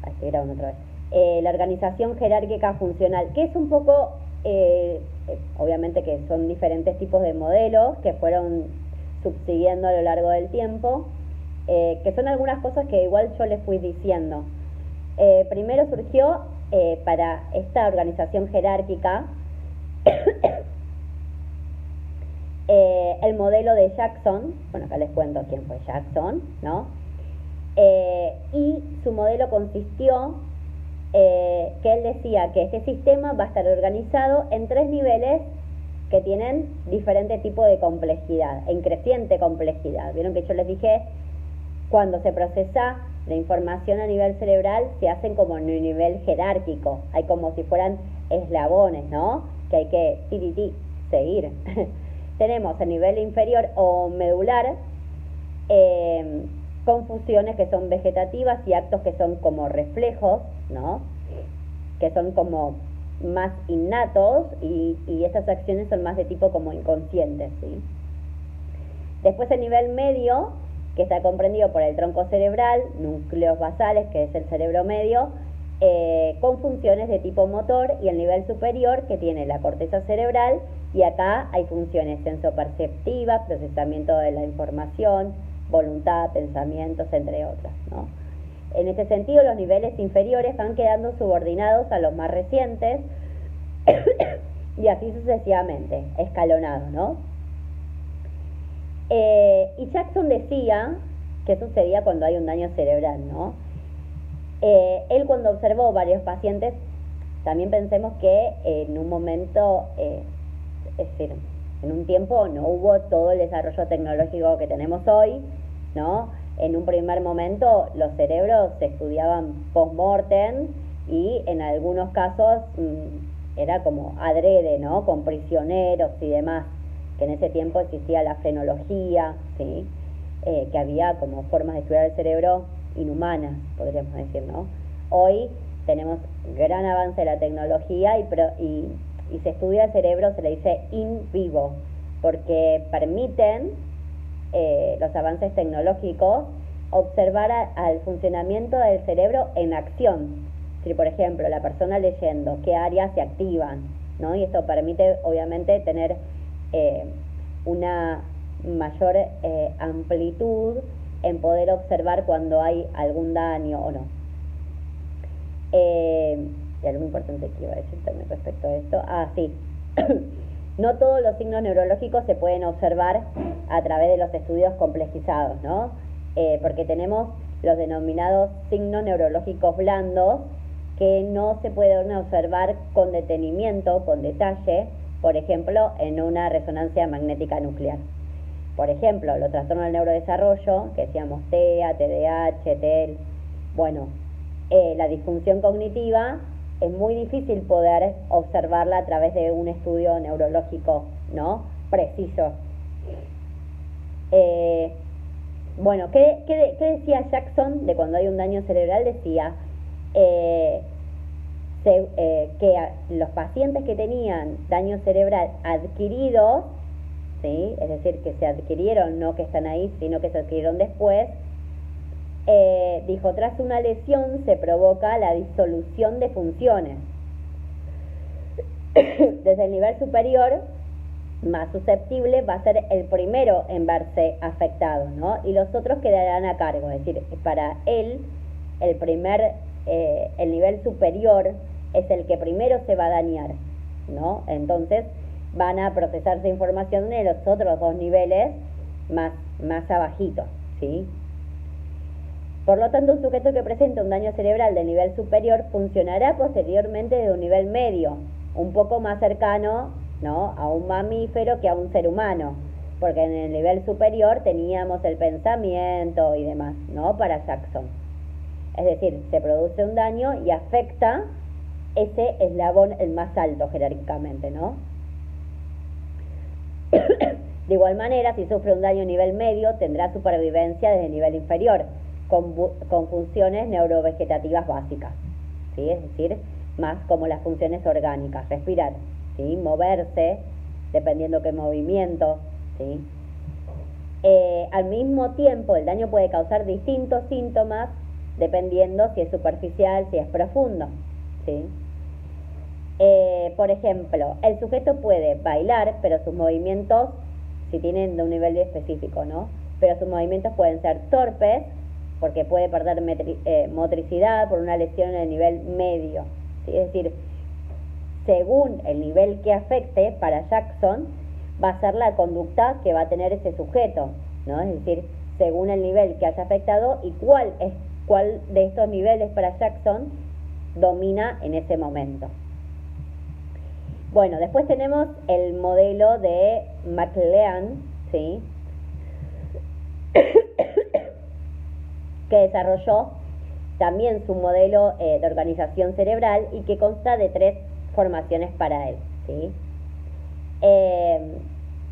estoy grabando otra vez. La organización jerárquica funcional, que es un poco, obviamente que son diferentes tipos de modelos que fueron subsiguiendo a lo largo del tiempo, que son algunas cosas que igual yo les fui diciendo. Primero surgió para esta organización jerárquica el modelo de Jackson. Bueno, acá les cuento quién fue Jackson, ¿no? Y su modelo consistió que él decía que este sistema va a estar organizado en 3 niveles que tienen diferente tipo de complejidad, en creciente complejidad. Vieron que yo les dije, cuando se procesa la información a nivel cerebral, se hacen como en un nivel jerárquico, hay como si fueran eslabones, ¿no? Que hay que seguir. Tenemos el nivel inferior o medular, con fusiones que son vegetativas y actos que son como reflejos, ¿no? Que son como más innatos y estas acciones son más de tipo como inconscientes, ¿sí? Después el nivel medio, que está comprendido por el tronco cerebral, núcleos basales, que es el cerebro medio, con funciones de tipo motor, y el nivel superior, que tiene la corteza cerebral, y acá hay funciones sensoperceptivas, procesamiento de la información, voluntad, pensamientos, entre otras, ¿no? En este sentido, los niveles inferiores van quedando subordinados a los más recientes y así sucesivamente, escalonado, ¿no? Y Jackson decía que sucedía cuando hay un daño cerebral, ¿no? Él, cuando observó varios pacientes, también pensemos que en un momento, es decir, en un tiempo no hubo todo el desarrollo tecnológico que tenemos hoy, ¿no? En un primer momento los cerebros se estudiaban post-mortem y en algunos casos era como adrede, ¿no? Con prisioneros y demás, que en ese tiempo existía la frenología, ¿sí? Que había como formas de estudiar el cerebro inhumanas, podríamos decir, ¿no? Hoy tenemos gran avance de la tecnología y se estudia el cerebro, se le dice in vivo, porque permiten los avances tecnológicos observar al funcionamiento del cerebro en acción. Si, por ejemplo, la persona leyendo, qué áreas se activan, ¿no? Y esto permite, obviamente, tener una mayor amplitud en poder observar cuando hay algún daño o no. Y algo importante que iba a decir también respecto a esto. Sí. No todos los signos neurológicos se pueden observar a través de los estudios complejizados, ¿no? Porque tenemos los denominados signos neurológicos blandos que no se pueden observar con detenimiento, con detalle, por ejemplo, en una resonancia magnética nuclear. Por ejemplo, los trastornos del neurodesarrollo, que decíamos TEA, TDAH, TEL, bueno, la disfunción cognitiva es muy difícil poder observarla a través de un estudio neurológico, ¿no? Preciso. Bueno, ¿qué decía Jackson de cuando hay un daño cerebral? Decía que los pacientes que tenían daño cerebral adquirido, ¿sí? Es decir, que se adquirieron, no que están ahí, sino que se adquirieron después, dijo, tras una lesión se provoca la disolución de funciones. Desde el nivel superior, más susceptible va a ser el primero en verse afectado, ¿no? Y los otros quedarán a cargo. Es decir, para él, el nivel superior es el que primero se va a dañar, ¿no? Entonces van a procesarse información en los otros 2 niveles más abajitos, ¿sí? Por lo tanto, un sujeto que presenta un daño cerebral de nivel superior funcionará posteriormente de un nivel medio, un poco más cercano, ¿no?, a un mamífero que a un ser humano, porque en el nivel superior teníamos el pensamiento y demás, ¿no?, para Jackson. Es decir, se produce un daño y afecta ese eslabón el más alto jerárquicamente, ¿no? De igual manera, si sufre un daño a nivel medio, tendrá supervivencia desde el nivel inferior, con funciones neurovegetativas básicas, ¿sí? Es decir, más como las funciones orgánicas, respirar, ¿sí?, moverse, dependiendo qué movimiento, ¿sí? Al mismo tiempo, el daño puede causar distintos síntomas dependiendo si es superficial, si es profundo, ¿sí? Por ejemplo, el sujeto puede bailar, pero sus movimientos, si tienen de un nivel específico, ¿no? Pero sus movimientos pueden ser torpes, porque puede perder motricidad por una lesión en el nivel medio, ¿sí? Es decir, según el nivel que afecte para Jackson, va a ser la conducta que va a tener ese sujeto, ¿no? Es decir, según el nivel que haya afectado y cuál de estos niveles para Jackson domina en ese momento. Bueno, después tenemos el modelo de McLean, ¿sí? que desarrolló también su modelo de organización cerebral y que consta de 3 formaciones para él, ¿sí?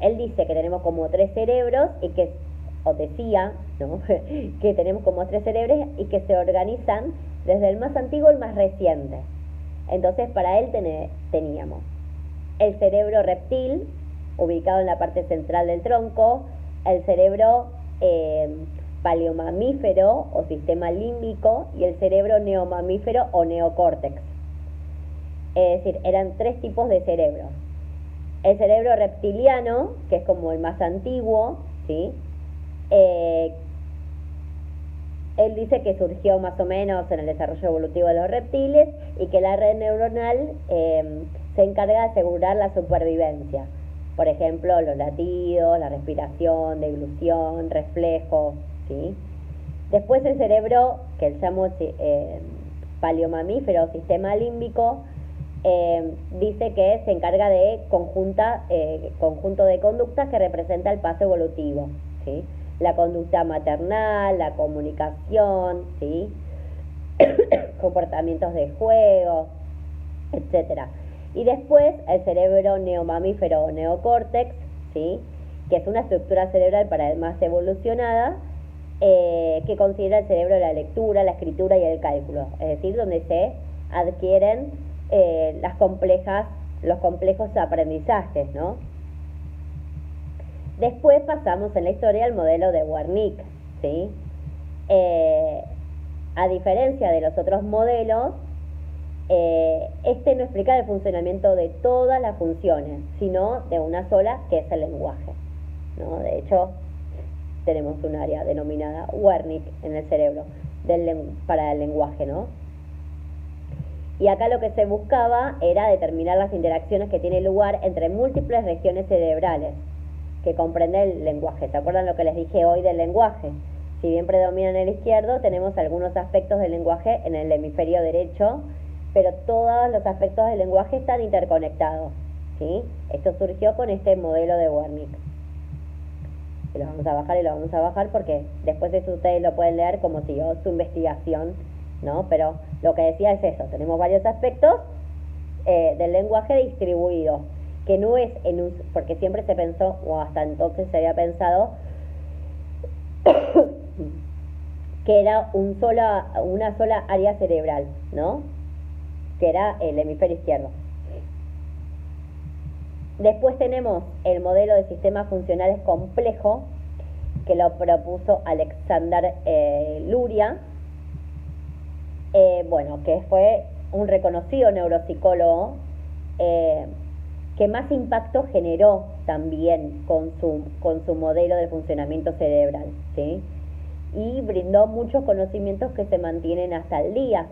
Él dice que tenemos como 3 cerebros y que, o decía, ¿no? que tenemos como 3 cerebros y que se organizan desde el más antiguo al más reciente. Entonces, para él teníamos el cerebro reptil, ubicado en la parte central del tronco, el cerebro paleomamífero o sistema límbico y el cerebro neomamífero o neocórtex. Es decir, eran 3 tipos de cerebro. El cerebro reptiliano, que es como el más antiguo, ¿sí? Él dice que surgió más o menos en el desarrollo evolutivo de los reptiles y que la red neuronal se encarga de asegurar la supervivencia. Por ejemplo, los latidos, la respiración, deglución, reflejo, ¿sí? Después el cerebro, que él llamó paleomamífero, sistema límbico, dice que se encarga de conjunto de conductas que representa el paso evolutivo, ¿sí? La conducta maternal, la comunicación, ¿sí? comportamientos de juego, etcétera. Y después el cerebro neomamífero o neocórtex, ¿sí? que es una estructura cerebral para el más evolucionada, que considera el cerebro de la lectura, la escritura y el cálculo, es decir, donde se adquieren los complejos aprendizajes, ¿no? Después pasamos en la historia al modelo de Wernicke, ¿sí? A diferencia de los otros modelos, este no explica el funcionamiento de todas las funciones, sino de una sola, que es el lenguaje, ¿no? De hecho, tenemos un área denominada Wernicke en el cerebro para el lenguaje, ¿no? Y acá lo que se buscaba era determinar las interacciones que tienen lugar entre múltiples regiones cerebrales que comprende el lenguaje. ¿Se acuerdan lo que les dije hoy del lenguaje? Si bien predomina en el izquierdo, tenemos algunos aspectos del lenguaje en el hemisferio derecho, pero todos los aspectos del lenguaje están interconectados, ¿sí? Esto surgió con este modelo de Wernicke. Y lo vamos a bajar y lo vamos a bajar porque después de eso ustedes lo pueden leer como siguió su investigación, ¿no? Pero lo que decía es eso, tenemos varios aspectos del lenguaje distribuidos, que no es porque siempre se pensó, o hasta entonces se había pensado, que era una sola área cerebral, ¿no? Que era el hemisferio izquierdo. Después tenemos el modelo de sistemas funcionales complejo, que lo propuso Alexander Luria, que fue un reconocido neuropsicólogo, que más impacto generó también con su modelo de funcionamiento cerebral, ¿sí? Y brindó muchos conocimientos que se mantienen hasta el día,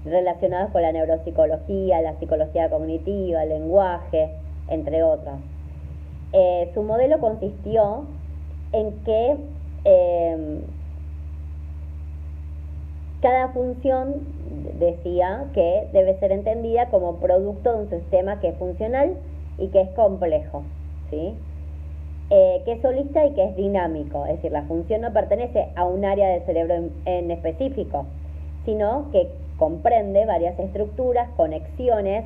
relacionados con la neuropsicología, la psicología cognitiva, el lenguaje, entre otros. Su modelo consistió en que cada función decía que debe ser entendida como producto de un sistema que es funcional y que es complejo, ¿sí? Que es holista y que es dinámico, es decir, la función no pertenece a un área del cerebro en específico, sino que comprende varias estructuras, conexiones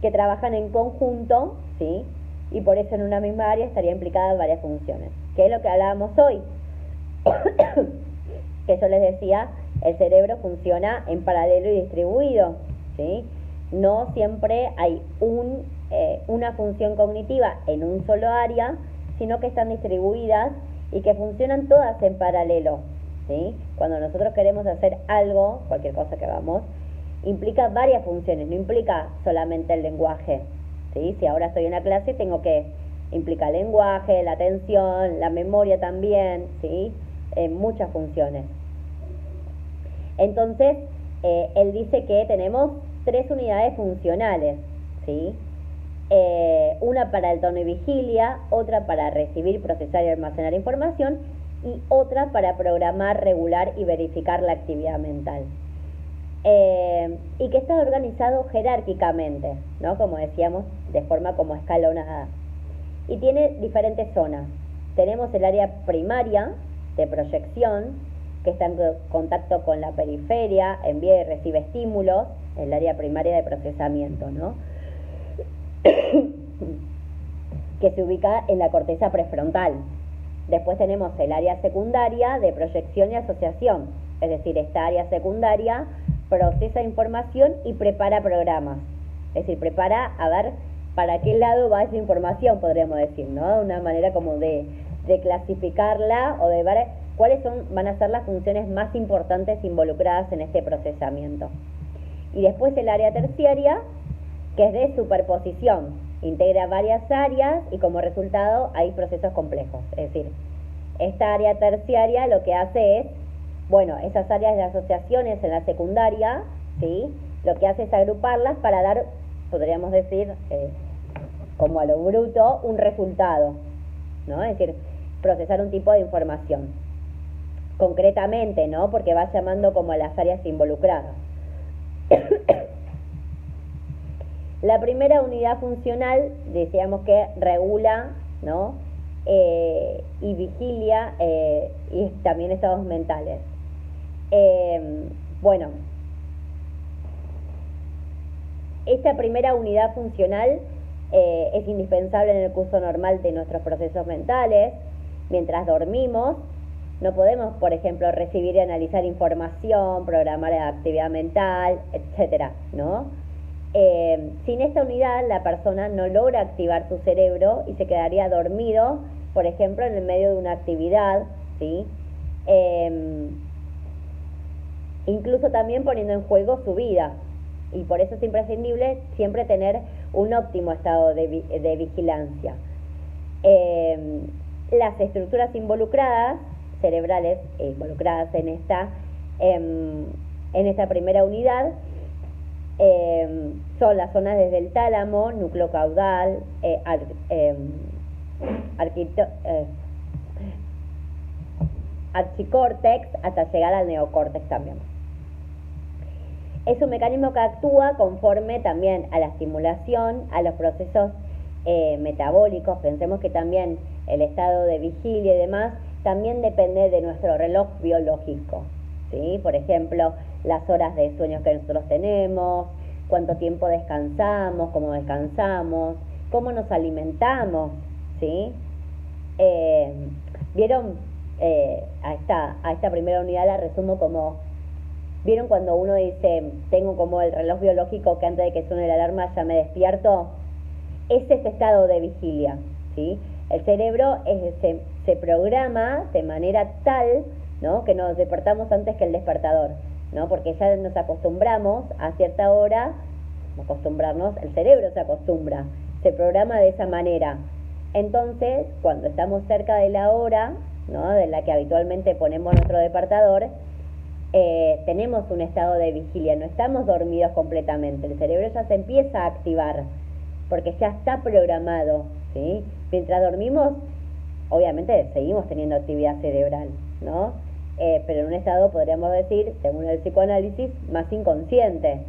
que trabajan en conjunto, ¿sí? Y por eso en una misma área estaría implicada varias funciones, que es lo que hablábamos hoy. Que yo les decía, el cerebro funciona en paralelo y distribuido, ¿sí? No siempre hay una función cognitiva en un solo área, sino que están distribuidas y que funcionan todas en paralelo, ¿sí? cuando nosotros queremos hacer algo, cualquier cosa que hagamos, implica varias funciones, no implica solamente el lenguaje, ¿sí? Si ahora estoy en una clase, implica el lenguaje, la atención, la memoria también, ¿sí? Muchas funciones. Entonces, él dice que tenemos 3 unidades funcionales, ¿sí? Una para el tono y vigilia, otra para recibir, procesar y almacenar información, y otra para programar, regular y verificar la actividad mental. Y que está organizado jerárquicamente, ¿no? Como decíamos, de forma como escalonada. Y tiene diferentes zonas. Tenemos el área primaria de proyección, que está en contacto con la periferia, envía y recibe estímulos, el área primaria de procesamiento, ¿no? Que se ubica en la corteza prefrontal. Después tenemos el área secundaria de proyección y asociación, es decir, esta área secundaria procesa información y prepara programas, es decir, prepara a ver para qué lado va esa información, podríamos decir, ¿no? Una manera como de clasificarla o de ver cuáles van a ser las funciones más importantes involucradas en este procesamiento. Y después el área terciaria, que es de superposición, integra varias áreas y como resultado hay procesos complejos. Es decir, esta área terciaria lo que hace es, esas áreas de asociaciones en la secundaria, ¿sí? Lo que hace es agruparlas para dar, podríamos decir, como a lo bruto, un resultado, ¿no? Es decir, procesar un tipo de información. Concretamente, ¿no? Porque va llamando como a las áreas involucradas. La primera unidad funcional, decíamos que regula, ¿no? Y vigilia y también estados mentales. Esta primera unidad funcional es indispensable en el curso normal de nuestros procesos mentales. Mientras dormimos, no podemos, por ejemplo, recibir y analizar información, programar actividad mental, etcétera, ¿no? Sin esta unidad, la persona no logra activar su cerebro y se quedaría dormido, por ejemplo, en el medio de una actividad, ¿sí? Incluso también poniendo en juego su vida. Y por eso es imprescindible siempre tener un óptimo estado de vigilancia. Las estructuras involucradas, cerebrales involucradas en esta primera unidad, son las zonas desde el tálamo, núcleo caudal, archicórtex, hasta llegar al neocórtex también. Es un mecanismo que actúa conforme también a la estimulación, a los procesos metabólicos. Pensemos que también el estado de vigilia y demás también depende de nuestro reloj biológico, ¿sí? Por ejemplo, las horas de sueño que nosotros tenemos, cuánto tiempo descansamos, cómo descansamos, cómo nos alimentamos, ¿sí? ¿Vieron? A esta primera unidad la resumo como, ¿vieron cuando uno dice, tengo como el reloj biológico que antes de que suene la alarma ya me despierto? Es ese estado de vigilia, ¿sí? El cerebro se programa de manera tal, ¿no?, que nos despertamos antes que el despertador, ¿no? Porque ya nos acostumbramos a cierta hora, el cerebro se acostumbra, se programa de esa manera. Entonces, cuando estamos cerca de la hora, ¿no?, de la que habitualmente ponemos nuestro despertador, tenemos un estado de vigilia, no estamos dormidos completamente, el cerebro ya se empieza a activar, porque ya está programado, ¿sí? Mientras dormimos, obviamente seguimos teniendo actividad cerebral, ¿no? Pero en un estado, podríamos decir, según el psicoanálisis, más inconsciente.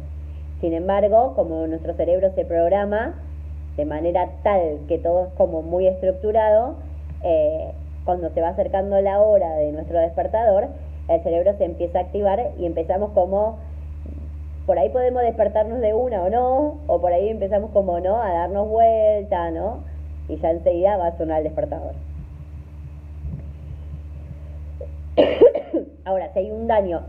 Sin embargo, como nuestro cerebro se programa de manera tal que todo es como muy estructurado, cuando se va acercando la hora de nuestro despertador, el cerebro se empieza a activar y empezamos como, por ahí podemos despertarnos de una o no, o por ahí empezamos como, ¿no?, a darnos vuelta, ¿no? Y ya enseguida va a sonar el despertador. Ahora, si hay un daño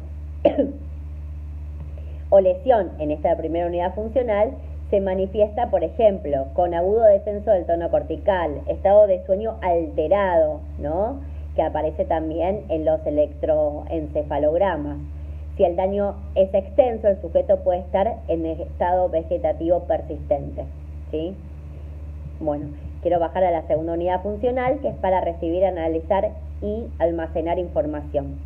o lesión en esta primera unidad funcional, se manifiesta, por ejemplo, con agudo descenso del tono cortical, estado de sueño alterado, ¿no?, que que aparece también en los electroencefalogramas. Si el daño es extenso, el sujeto puede estar en estado vegetativo persistente, ¿sí? Bueno, quiero bajar a la segunda unidad funcional, que es para recibir, analizar y almacenar información.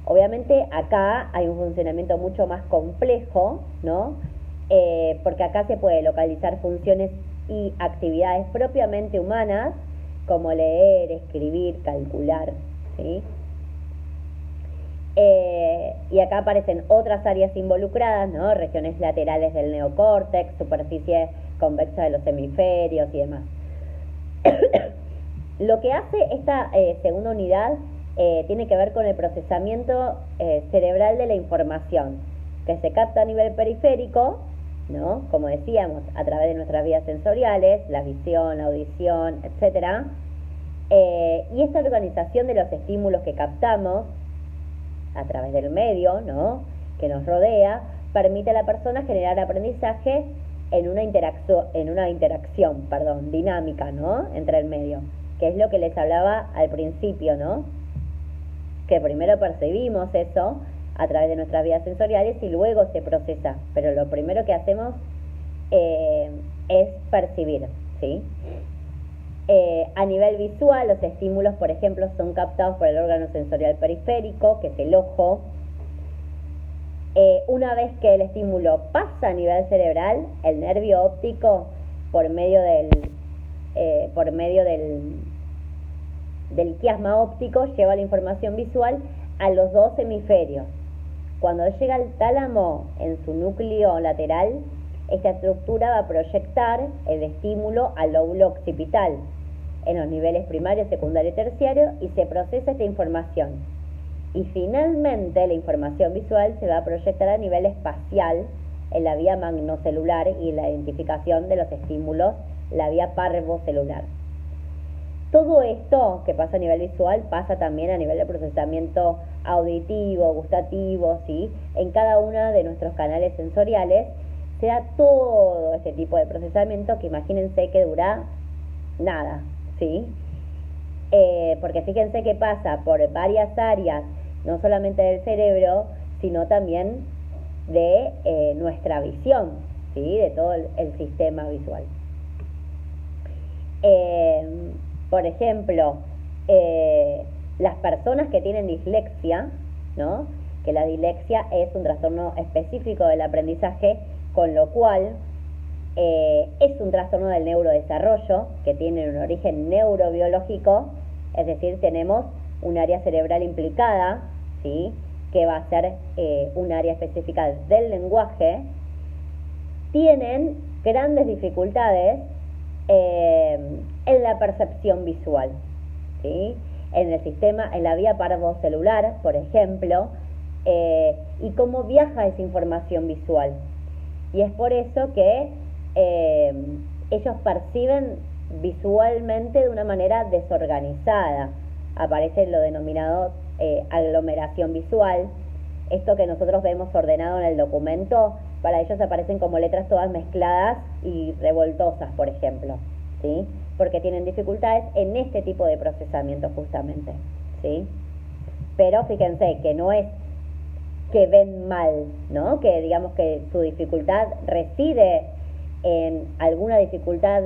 Obviamente acá hay un funcionamiento mucho más complejo, ¿no? Porque acá se puede localizar funciones y actividades propiamente humanas, como leer, escribir, calcular, ¿sí? Y acá aparecen otras áreas involucradas, ¿no? Regiones laterales del neocórtex, superficie convexa de los hemisferios y demás. Lo que hace esta segunda unidad tiene que ver con el procesamiento cerebral de la información, que se capta a nivel periférico, ¿no? Como decíamos, a través de nuestras vías sensoriales, la visión, la audición, etc. Y esta organización de los estímulos que captamos a través del medio, ¿no?, que nos rodea, permite a la persona generar aprendizaje en una interacción dinámica, ¿no?, entre el medio, que es lo que les hablaba al principio, ¿no?, que primero percibimos eso a través de nuestras vías sensoriales y luego se procesa, pero lo primero que hacemos es percibir, ¿sí? A nivel visual, los estímulos, por ejemplo, son captados por el órgano sensorial periférico, que es el ojo. Una vez que el estímulo pasa a nivel cerebral, el nervio óptico, por medio del quiasma óptico, lleva la información visual a los dos hemisferios. Cuando llega al tálamo, en su núcleo lateral, esta estructura va a proyectar el estímulo al lóbulo occipital, en los niveles primario, secundario y terciario, y se procesa esta información. Y finalmente la información visual se va a proyectar a nivel espacial, en la vía magnocelular, y la identificación de los estímulos, la vía parvocelular. Todo esto que pasa a nivel visual pasa también a nivel de procesamiento auditivo, gustativo, ¿sí? En cada uno de nuestros canales sensoriales se da todo este tipo de procesamiento, que imagínense que dura nada, ¿sí? Porque fíjense que pasa por varias áreas, no solamente del cerebro, sino también de nuestra visión, ¿sí?, de todo el sistema visual. Por ejemplo, las personas que tienen dislexia, ¿no?, que la dislexia es un trastorno específico del aprendizaje, con lo cual es un trastorno del neurodesarrollo que tiene un origen neurobiológico, es decir, tenemos un área cerebral implicada, ¿sí?, que va a ser un área específica del lenguaje. Tienen grandes dificultades en la percepción visual, ¿sí?, en el sistema, en la vía parvocelular, por ejemplo, y cómo viaja esa información visual. Y es por eso que ellos perciben visualmente de una manera desorganizada. Aparece lo denominado aglomeración visual. Esto que nosotros vemos ordenado en el documento, para ellos aparecen como letras todas mezcladas y revoltosas, por ejemplo, ¿sí?, porque tienen dificultades en este tipo de procesamiento justamente, ¿sí? Pero fíjense que no es que ven mal, ¿no?, que digamos que su dificultad reside en alguna dificultad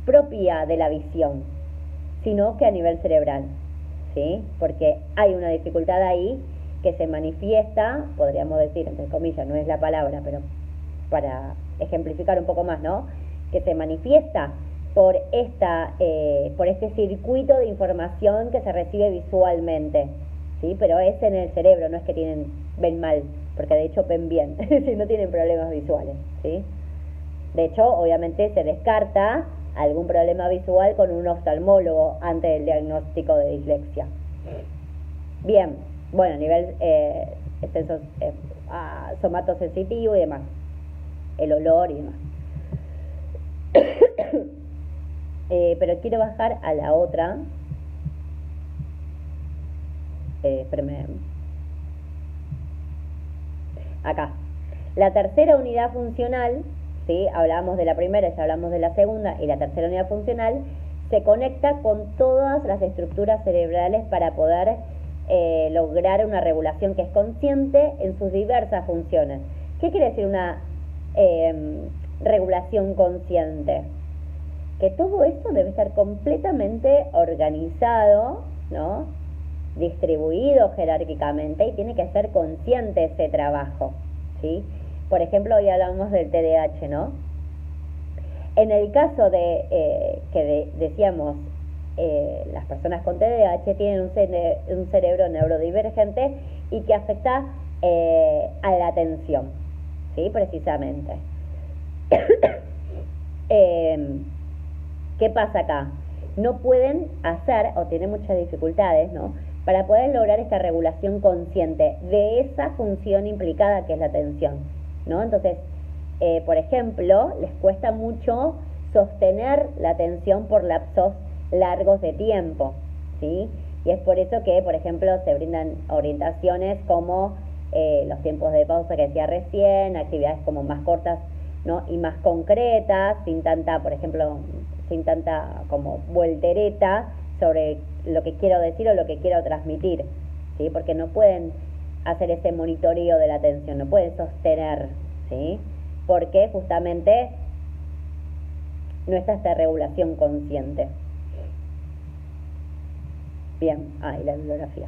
propia de la visión, sino que a nivel cerebral, ¿sí?, porque hay una dificultad ahí que se manifiesta, podríamos decir, entre comillas, no es la palabra, pero para ejemplificar un poco más, ¿no?, que se manifiesta por este circuito de información que se recibe visualmente, ¿sí?, pero es en el cerebro, no es que ven mal, porque de hecho ven bien, si no tienen problemas visuales, ¿sí? De hecho, obviamente se descarta algún problema visual con un oftalmólogo antes del diagnóstico de dislexia. Bien, bueno, a nivel somatosensitivo y demás, el olor y demás. Pero quiero bajar a la otra. Espérame. Acá. La tercera unidad funcional, ¿sí?, hablamos de la primera, ya hablamos de la segunda, y la tercera unidad funcional se conecta con todas las estructuras cerebrales para poder lograr una regulación que es consciente en sus diversas funciones. ¿Qué quiere decir una regulación consciente? Que todo esto debe estar completamente organizado, ¿no? Distribuido jerárquicamente, y tiene que ser consciente ese trabajo, ¿sí? Por ejemplo, hoy hablamos del TDAH, ¿no? En el caso de que decíamos, las personas con TDAH tienen un cerebro neurodivergente y que afecta a la atención, ¿sí? Precisamente. ¿Qué pasa acá? No pueden hacer, o tienen muchas dificultades, ¿no?, para poder lograr esta regulación consciente de esa función implicada que es la atención, ¿no? Entonces, por ejemplo, les cuesta mucho sostener la atención por lapsos largos de tiempo, ¿sí? Y es por eso que, por ejemplo, se brindan orientaciones como los tiempos de pausa que decía recién, actividades como más cortas, ¿no?, y más concretas, sin tanta, por ejemplo, sin tanta como voltereta sobre lo que quiero decir o lo que quiero transmitir, ¿sí? Porque no pueden hacer ese monitoreo de la atención, no pueden sostener, ¿sí? Porque justamente no está esta regulación consciente. Bien, y la bibliografía.